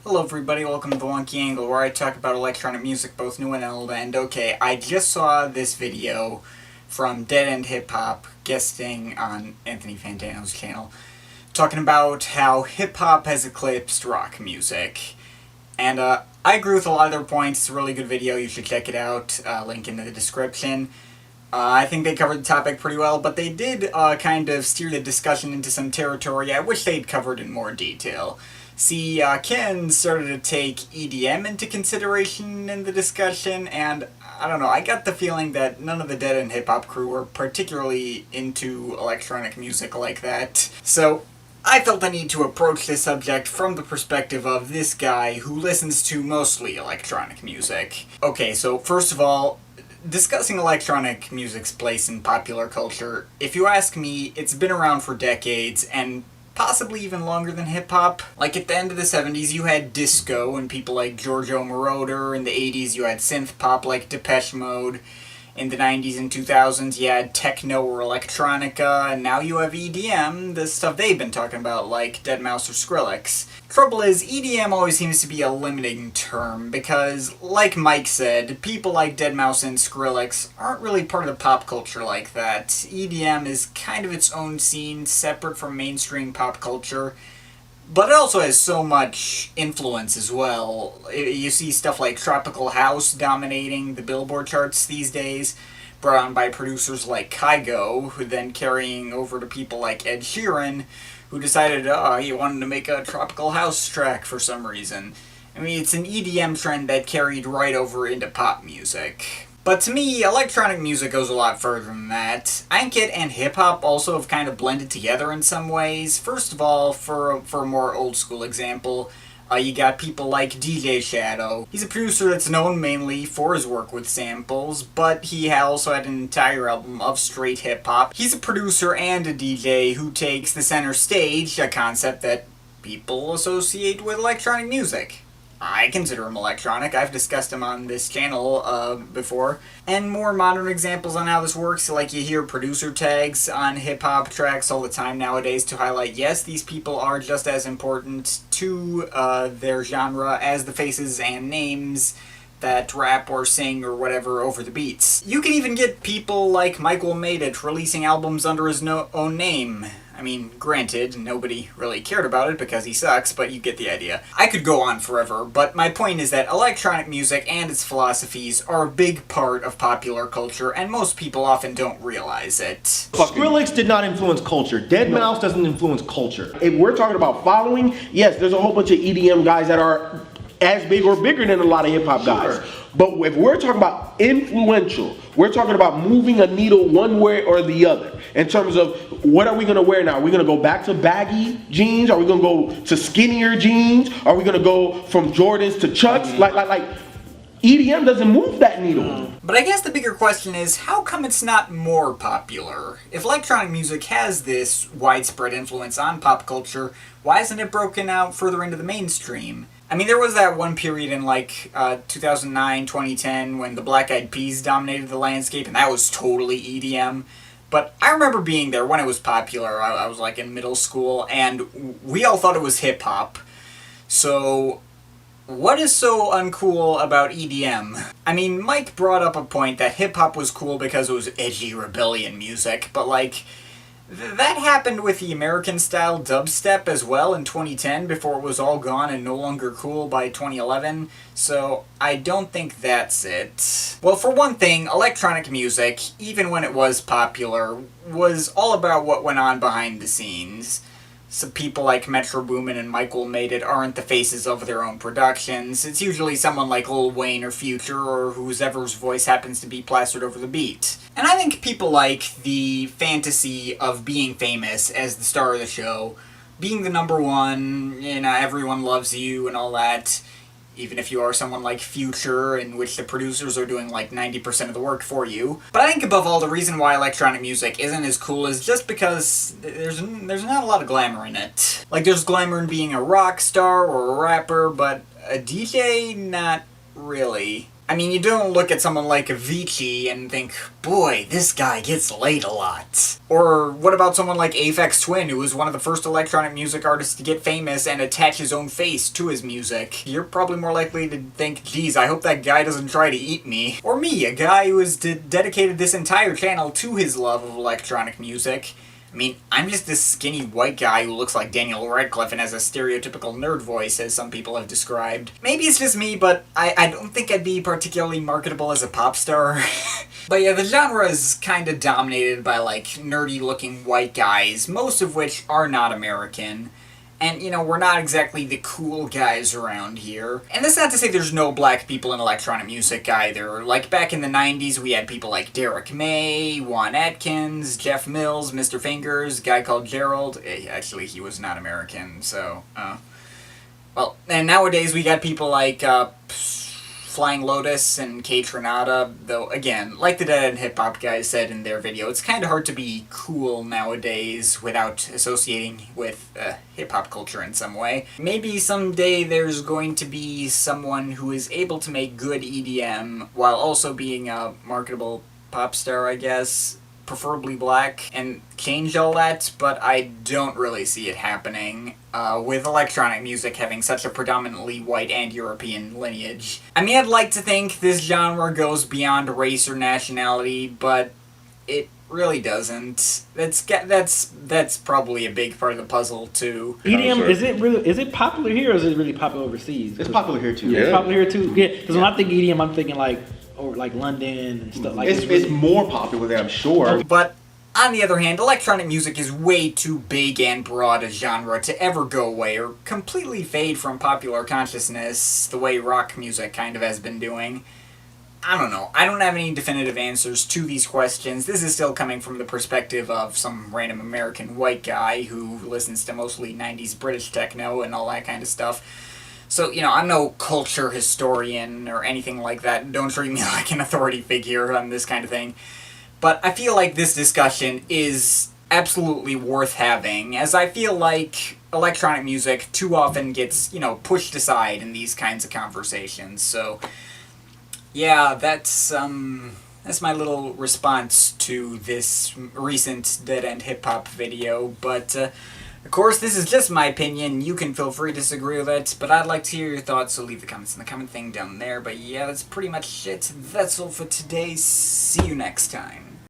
Hello everybody, welcome to the Wonky Angle, where I talk about electronic music, both new and old. And okay, I just saw this video from Dead End Hip Hop, guesting on Anthony Fantano's channel, talking about how hip hop has eclipsed rock music. And I agree with a lot of their points. It's a really good video, you should check it out, link in the description. I think they covered the topic pretty well, but they did kind of steer the discussion into some territory I wish they'd covered in more detail. See, Ken started to take EDM into consideration in the discussion, and I don't know, I got the feeling that none of the Dead End Hip Hop crew were particularly into electronic music like that. So, I felt the need to approach this subject from the perspective of this guy who listens to mostly electronic music. Okay, so first of all, discussing electronic music's place in popular culture, if you ask me, it's been around for decades, and possibly even longer than hip-hop. Like, at the end of the 70s, you had disco and people like Giorgio Moroder. In the 80s, you had synth-pop like DEHH Mode. In the 90s and 2000s, you had techno or electronica, and now you have EDM, the stuff they've been talking about, like deadmau5 or Skrillex. Trouble is, EDM always seems to be a limiting term, because, like Mike said, people like deadmau5 and Skrillex aren't really part of the pop culture like that. EDM is kind of its own scene, separate from mainstream pop culture. But it also has so much influence as well. You see stuff like tropical house dominating the Billboard charts these days, brought on by producers like Kygo, who then carrying over to people like Ed Sheeran, who decided, he wanted to make a tropical house track for some reason. I mean, it's an EDM trend that carried right over into pop music. But to me, electronic music goes a lot further than that. I think it and hip-hop also have kind of blended together in some ways. First of all, for a more old-school example, you got people like DJ Shadow. He's a producer that's known mainly for his work with samples, but he also had an entire album of straight hip-hop. He's a producer and a DJ who takes the center stage, a concept that people associate with electronic music. I consider him electronic. I've discussed him on this channel before. And more modern examples on how this works, like you hear producer tags on hip-hop tracks all the time nowadays to highlight, yes, these people are just as important to their genre as the faces and names that rap or sing or whatever over the beats. You can even get people like Michael Made It releasing albums under his own name. I mean, granted, nobody really cared about it because he sucks, but you get the idea. I could go on forever, but my point is that electronic music and its philosophies are a big part of popular culture, and most people often don't realize it. Skrillex did not influence culture. Deadmau5 doesn't influence culture. If we're talking about following, yes, there's a whole bunch of EDM guys that are as big or bigger than a lot of hip-hop guys. Sure. But if we're talking about influential, we're talking about moving a needle one way or the other. In terms of what are we going to wear now? Are we going to go back to baggy jeans? Are we going to go to skinnier jeans? Are we going to go from Jordans to Chucks? Like EDM doesn't move that needle. But I guess the bigger question is, how come it's not more popular? If electronic music has this widespread influence on pop culture, why isn't it broken out further into the mainstream? I mean, there was that one period in, like, 2009, 2010, when the Black Eyed Peas dominated the landscape, and that was totally EDM. But I remember being there when it was popular. I was, like, in middle school, and we all thought it was hip-hop. So, what is so uncool about EDM? I mean, Mike brought up a point that hip-hop was cool because it was edgy rebellion music, but, like, that happened with the American-style dubstep as well in 2010 before it was all gone and no longer cool by 2011, so I don't think that's it. Well, for one thing, electronic music, even when it was popular, was all about what went on behind the scenes. So people like Metro Boomin and Michael Made It aren't the faces of their own productions. It's usually someone like Lil Wayne or Future or whoever's voice happens to be plastered over the beat. And I think people like the fantasy of being famous as the star of the show, being the number one, everyone loves you and all that, even if you are someone like Future, in which the producers are doing like 90% of the work for you. But I think above all, the reason why electronic music isn't as cool is just because there's not a lot of glamour in it. Like, there's glamour in being a rock star or a rapper, but a DJ, not really. I mean, you don't look at someone like Avicii and think, boy, this guy gets laid a lot. Or what about someone like Aphex Twin, who was one of the first electronic music artists to get famous and attach his own face to his music? You're probably more likely to think, geez, I hope that guy doesn't try to eat me. Or me, a guy who has dedicated this entire channel to his love of electronic music. I mean, I'm just this skinny white guy who looks like Daniel Radcliffe and has a stereotypical nerd voice, as some people have described. Maybe it's just me, but I don't think I'd be particularly marketable as a pop star. But yeah, the genre is kind of dominated by, like, nerdy-looking white guys, most of which are not American. And, you know, we're not exactly the cool guys around here. And that's not to say there's no black people in electronic music either. Like, back in the 90s, we had people like Derek May, Juan Atkins, Jeff Mills, Mr. Fingers, a guy called Gerald. Actually, he was not American, so, well, and nowadays we got people like, Flying Lotus and Kate Renata, though, again, like the Dead End Hip Hop guys said in their video, it's kind of hard to be cool nowadays without associating with hip hop culture in some way. Maybe someday there's going to be someone who is able to make good EDM while also being a marketable pop star, I guess. Preferably black, and change all that, but I don't really see it happening, with electronic music having such a predominantly white and European lineage. I mean, I'd like to think this genre goes beyond race or nationality, but it really doesn't. That's probably a big part of the puzzle, too. EDM, is it popular here, or is it really popular overseas? It's popular here, too. Yeah, it's popular here, too. Yeah, because when I think EDM, I'm thinking like, or like London and stuff like that. It's more popular there, I'm sure. But on the other hand, electronic music is way too big and broad a genre to ever go away or completely fade from popular consciousness the way rock music kind of has been doing. I don't know. I don't have any definitive answers to these questions. This is still coming from the perspective of some random American white guy who listens to mostly 90s British techno and all that kind of stuff. So, you know, I'm no culture historian or anything like that. Don't treat me like an authority figure on this kind of thing. But I feel like this discussion is absolutely worth having, as I feel like electronic music too often gets, you know, pushed aside in these kinds of conversations. So, yeah, that's my little response to this recent Dead End Hip Hop video. But, of course, this is just my opinion. You can feel free to disagree with it, but I'd like to hear your thoughts, so leave the comments in the comment thing down there. But yeah, that's pretty much it. That's all for today. See you next time.